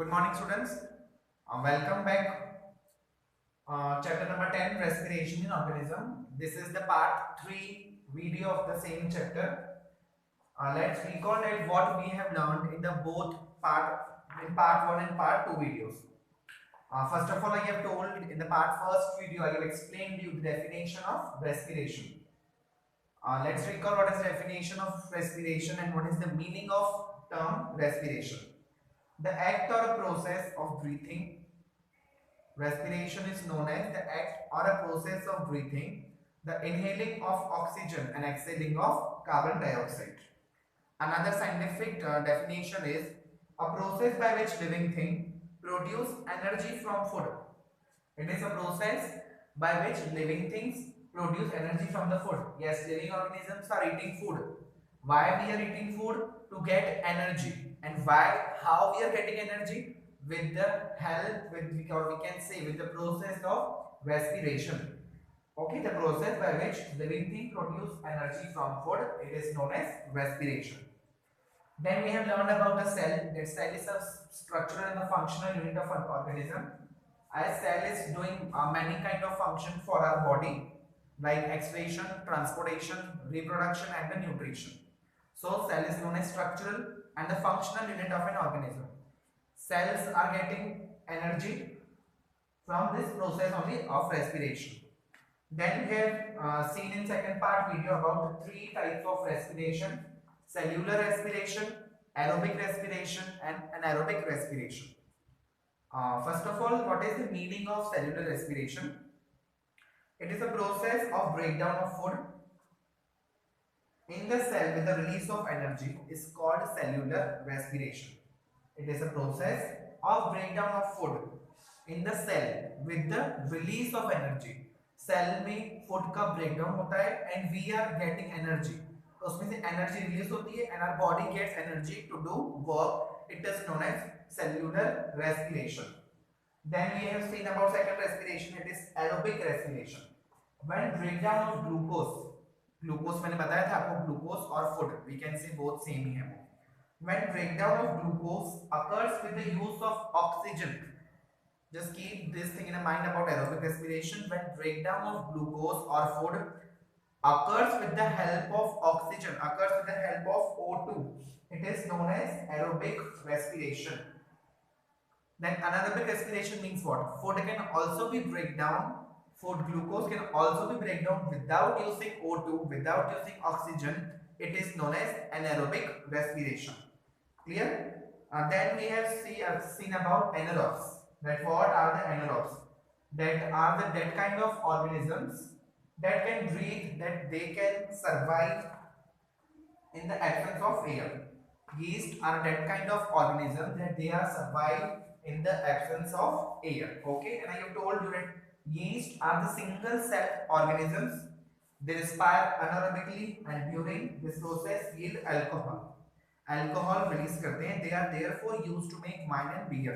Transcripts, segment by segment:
Good morning, students. Welcome back. Chapter number 10, Respiration in Organism. This is the part 3 video of the same chapter. Let's recall that what we have learned in the both in part 1 and part 2 videos. First of all, I have told in the part first video, I have explained you the definition of respiration. Let's recall what is the definition of respiration and what is the meaning of term respiration. The act or a process of breathing. Respiration is known as the act or a process of breathing, the inhaling of oxygen and exhaling of carbon dioxide. Another scientific definition is a process by which living thing produce energy from food. It is a process by which living things produce energy from the food. Yes, living organisms are eating food. Why we are eating food? To get energy. And why? How we are getting energy? With the help, or we can say with the process of respiration. Okay, the process by which living thing produce energy from food, it is known as respiration. Then we have learned about the cell. That cell is a structural and a functional unit of an organism. A cell is doing many kind of function for our body, like excretion, transportation, reproduction, and the nutrition. So cell is known as structural and the functional unit of an organism. Cells are getting energy from this process only of respiration. Then we have seen in second part video about the 3 types of respiration: cellular respiration, aerobic respiration, and anaerobic respiration. First of all, what is the meaning of cellular respiration? It is a process of breakdown of food in the cell with the release of energy is called cellular respiration. It is a process of breakdown of food in the cell with the release of energy. Cell में food का breakdown होता है and we are getting energy, तो उसमें से energy release होती है and our body gets energy to do work. It is known as cellular respiration. Then we have seen about second respiration, it is aerobic respiration. When breakdown of glucose मैंने बताया था आपको, glucose और food we can say both same ही है वो. When breakdown of glucose occurs with the use of oxygen, just keep this thing in mind about aerobic respiration. When breakdown of glucose or food occurs with the help of oxygen, occurs with the help of O2, it is known as aerobic respiration. Then anaerobic respiration means what? Food can also be break down. Food glucose can also be break down without using O2, without using oxygen. It is known as anaerobic respiration. Clear? Then we have seen about anaerobes. That what are the anaerobes? That are that kind of organisms that can breathe, that they can survive in the absence of air. Yeast are that kind of organism that they are survive in the absence of air. Okay, and I have told you that yeast are the single cell organisms. They respire anaerobically and during this process yield alcohol. Alcohol release करते हैं. They are therefore used to make wine and beer.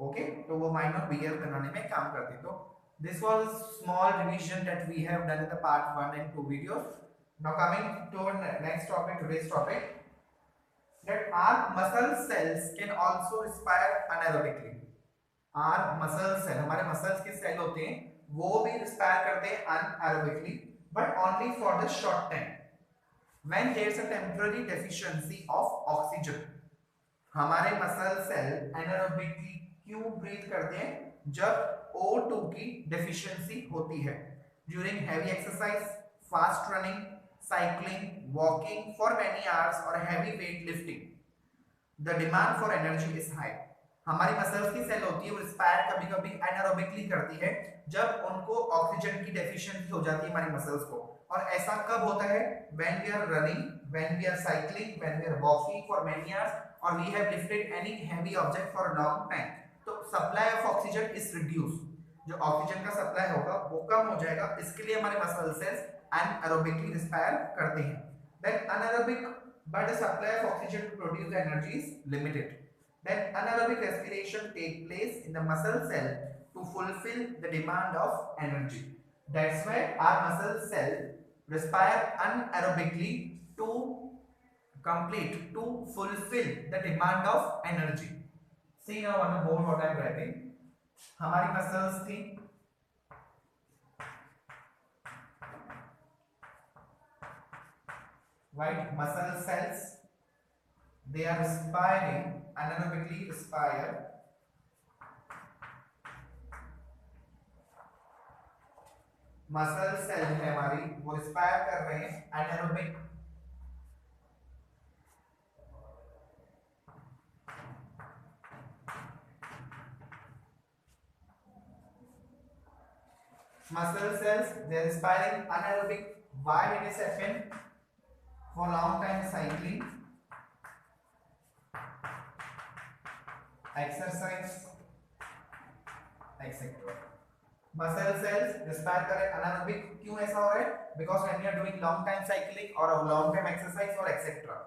Okay, तो वो wine और beer बनाने में काम करते हैं. तो this was small revision that we have done in the part 1 and 2 videos. Now coming to our next topic, today's topic, that our muscle cells can also respire anaerobically. Our muscle cell, हमारे muscles के cell होते हैं वो भी respire करते हैं anaerobically, but only for the short time. When there is a temporary deficiency of oxygen. हमारे muscle cell anaerobically क्यों ब्रीथ करते हैं? जब O2 की डेफिशिएंसी होती है. During heavy exercise, fast running, cycling, walking for many hours और heavy weight lifting, the demand for energy is high. हमारी मसल्स की सेल होती है वो रिस्पायर कभी कभी एनारोबिकली करती है जब उनको ऑक्सीजन की डेफिशिएंसी हो जाती है हमारी मसल्स को. और ऐसा कब होता है? When we are running, when we are cycling, when we are walking for many hours और we have lifted any heavy object for a long time. तो supply of oxygen is reduce. जो oxygen का supply होगा वो कम हो जाएगा. इसके लिए हमारे मसल सेल्स एनारोबिकली रिस्पायर करते हैं. Then anaerobic, but the supply of oxygen to produce energy is limited. Then anaerobic respiration take place in the muscle cell to fulfill the demand of energy. That's why our muscle cell respire anaerobically to fulfill the demand of energy. See now on the board what I am writing. हमारी muscles थी, right? Muscle cells, they are respiring, anaerobically respire. Muscle cell है हमारी, वो respire कर रहे हैं anaerobic muscle cells, they are respiring anaerobic. Why it is happen? For long time cycling, exercise, etc. Muscle cells respire कर रहे हैं anaerobic. क्यों ऐसा हो रहा है? Because when you are doing long time cycling or a long time exercise or etc.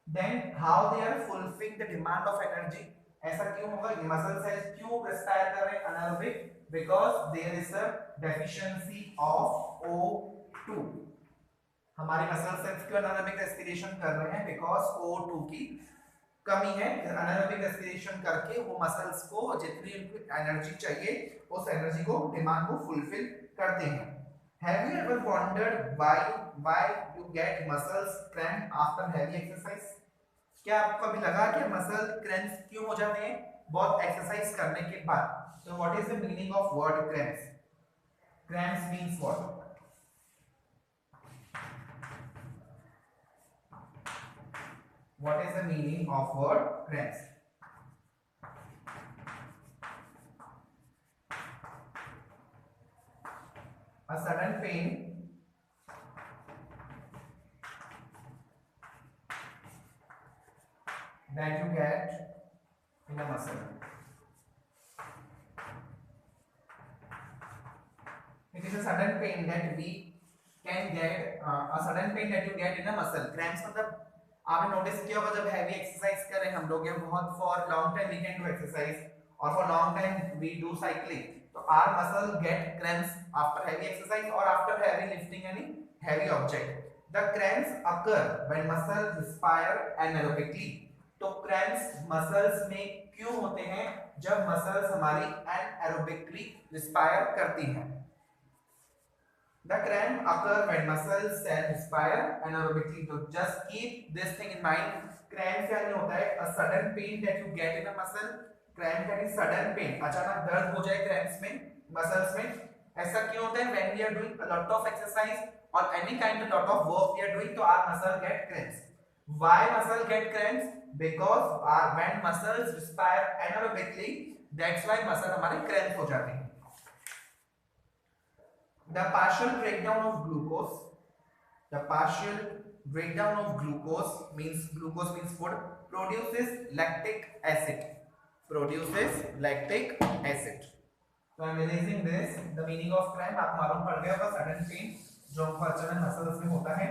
Then how they are fulfilling the demand of energy? ऐसा क्यों होगा? Muscle cells क्यों respire कर रहे हैं anaerobic? Because there is a deficiency of O2. हमारी muscle cells क्यों anaerobic respiration कर रहे हैं? बिकॉज O2 की कमी है. एनारोबिक रेस्पिरेशन करके वो मसल्स को जितनी उनको एनर्जी चाहिए उस एनर्जी को डिमांड को फुलफिल करते हैं. Have you ever wondered why you get muscles cramp after heavy exercise? क्या आपको कभी लगा कि मसल क्रैम्प्स क्यों हो जाते हैं बहुत एक्सरसाइज करने के बाद? So what is the meaning of word cramps? Cramps means what? What is the meaning of word cramps? A sudden pain that you get in a muscle. It is a sudden pain that we can get, a sudden pain that you get in a muscle. Cramps मतलब आपने notice किया होगा जब heavy exercise कर रहे हैं हम लोग या बहुत for long time we can do exercise और for long time we do cycling, तो our muscle get cramps after heavy exercise और after heavy lifting any heavy object. The cramps occur when muscle respire anaerobically. तो cramps muscles में क्यों होते हैं? जब muscles हमारी एनारोबिकली रिस्पायर करती हैं. The cramp occur when muscles cells respire anaerobically. So just keep this thing in mind. Cramp क्या नहीं होता है? A sudden pain that you get in a muscle. Cramp का नहीं sudden pain. अचानक दर्द हो जाए cramps में, muscles में. ऐसा क्यों होता है? When we are doing a lot of exercise or any kind of lot of work we are doing, तो our muscle get cramps. Why muscle get cramps? Because when muscles respire anaerobically, that's why muscle हमारे cramps हो जाते हैं. The partial breakdown of glucose. The partial breakdown of glucose means food produces lactic acid. Produces lactic acid. So I am erasing this. The meaning of cramp आप मालूम पड़ गया होगा. Sudden pain जो हमको अचानक मसल्स में होता है.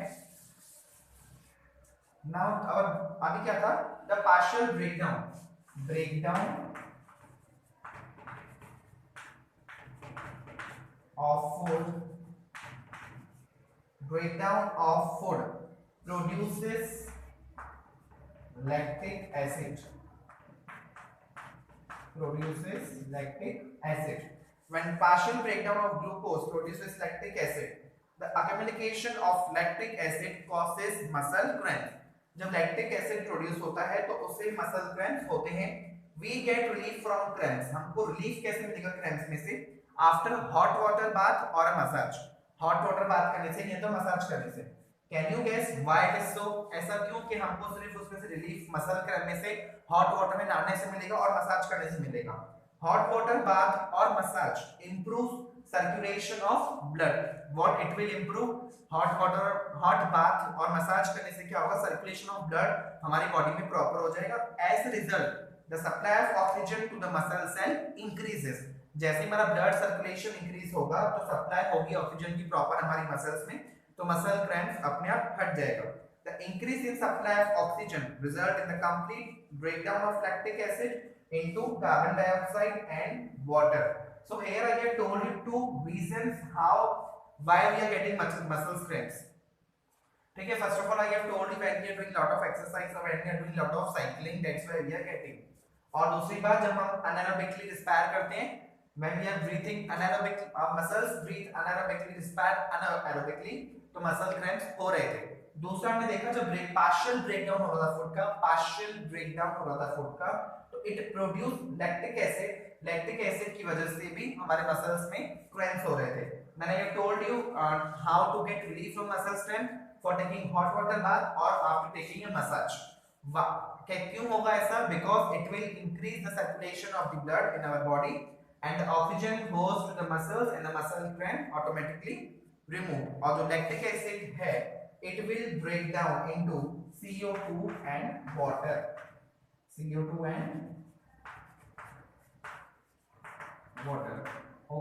Now अभी क्या था? The partial breakdown of food produces lactic acid. When partial breakdown of glucose produces lactic acid, the accumulation of lactic acid causes muscle cramps. जब lactic acid produce होता है तो उससे muscle cramps होते हैं. We get relief from cramps. हमको relief कैसे मिलेगा cramps में से? आफ्टर हॉट वाटर बाथ और मसाज. हॉट वाटर बाथ करने से नहीं तो मसाज करने से. Can you guess why it is so? ऐसा क्यों कि हमको सिर्फ उसमें से रिलीफ मसल करने से हॉट वाटर में नहाने से मिलेगा और मसाज करने से मिलेगा. हॉट वाटर बाथ और massage improve circulation of blood. What it will improve? Hot bath और मसाज करने से क्या होगा? सर्कुलेशन ऑफ ब्लड हमारी बॉडी में प्रॉपर हो जाएगा. As result the supply of oxygen to the muscle cell increases. जैसे हमारा ब्लड सर्कुलेशन इंक्रीज होगा तो सप्लाई होगी ऑक्सीजन की प्रॉपर हमारी मसल्स में, तो मसल क्रैम्प्स अपने आप हट जाएगा. The increase in supply of oxygen result in the complete breakdown of lactic acid into carbon dioxide and water. So here I have told you two reasons how why we are getting muscle cramps. ठीक है, first of all I have told you when we are doing lot of exercise और when we are doing lot of cycling, that's why we are getting. और दूसरी बात, जब हम अनारोबिकली respire करते हैं, when we are breathing anaerobic, muscles breathe anaerobically, respire anaerobically, तो muscle cramps हो रहे थे। दूसरा हमने देखा जब पार्शियल ब्रेकडाउन हो रहा था फूड का, पार्शियल ब्रेकडाउन हो रहा था फूड का, तो it produce lactic acid, lactic acid की वजह से भी हमारे मसल्स में क्रैम्प्स हो रहे थे। मैंने ये told you how to get relief from muscle cramp for taking hot water bath और आफ्टर टेकिंग ए मसाज। क्यों होगा ऐसा? Because it will increase the circulation of the blood in our body and the oxygen goes to the muscles and the muscle cramp automatically removed. और जो lactic acid है, it will break down into CO2 and water. CO2 and water.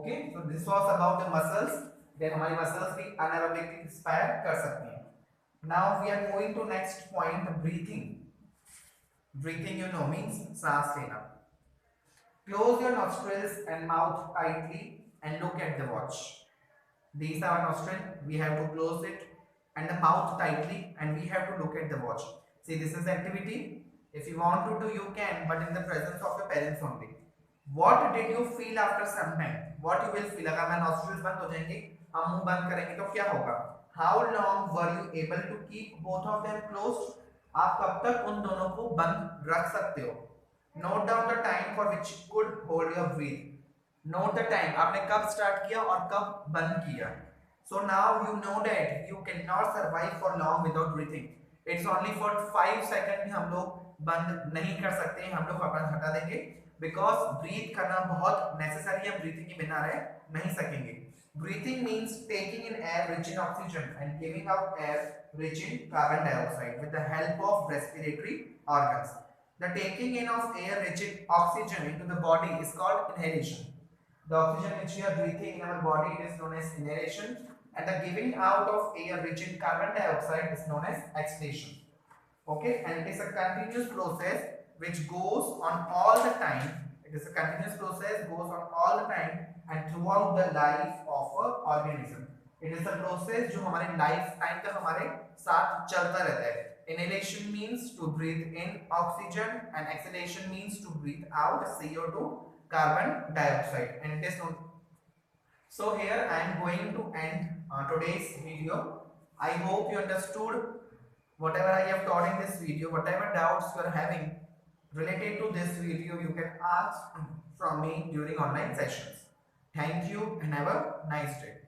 Okay, so this was about the muscles. Then हमारी muscles भी anaerobically expire कर सकती हैं. Now we are moving to next point, breathing. Breathing, you know, means सांस लेना. Close your nostrils and mouth tightly and look at the watch. These are nostrils, we have to close it, and the mouth tightly and we have to look at the watch. See, this is activity. If you want to do, you can, but in the presence of your parents only. What did you feel after some time? What you will feel? अगर हमारे nostrils बंद हो जाएंगे, हम मुंह बंद करेंगे तो क्या होगा? How long were you able to keep both of them closed? आप कब तक उन दोनों को बंद रख सकते हो? Note down the time for which you could hold your breath. Note the time. आपने कब start किया और कब बंद किया. So now you know that you cannot survive for long without breathing. It's only for 5 seconds हम लोग बंद नहीं कर सकते हैं, हम लोग अपन हटा देंगे because breathe करना बहुत necessary है, breathing के बिना रह नहीं सकेंगे. Breathing means taking in air rich in oxygen and giving out air rich in carbon dioxide with the help of respiratory organs. The taking in of air rich in oxygen into the body is called inhalation. The oxygen which we are breathing in our body is known as inhalation, and the giving out of air rich in carbon dioxide is known as exhalation. Okay, and it is a continuous process which goes on all the time. It is a continuous process, goes on all the time and throughout the life of a organism. It is a process जो हमारे life time तक हमारे साथ चलता रहता है. Inhalation means to breathe in oxygen and exhalation means to breathe out CO2, carbon dioxide, and it is known. So here I am going to end today's video. I hope you understood whatever I have taught in this video. Whatever doubts you are having related to this video, you can ask from me during online sessions. Thank you and have a nice day.